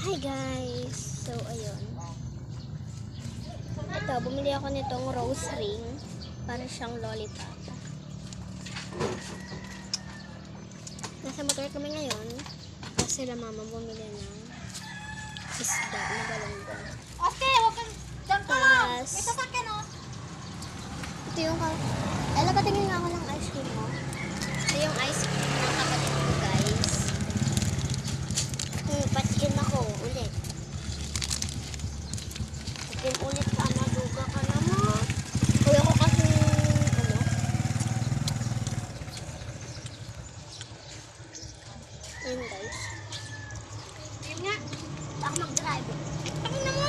Hi guys! So, ayun. Ito, bumili ako nitong rose ring. Para siyang lollipop. Nasa motor kami ngayon. Kasi sila mama bumili ng isda na galunggong. Okay, wag kang dyan ka lang. Tapos, May sasakyan, oh. ito yung patingin nga ako ng ice cream mo. Ito yung ice cream ng kapatid ko, guys. Patiin ako ulit. Patiin ulit ka, maduga ka naman. Kuya ko kasi, ayun guys. Yun nga. Ako mag-drive. Ano na mo?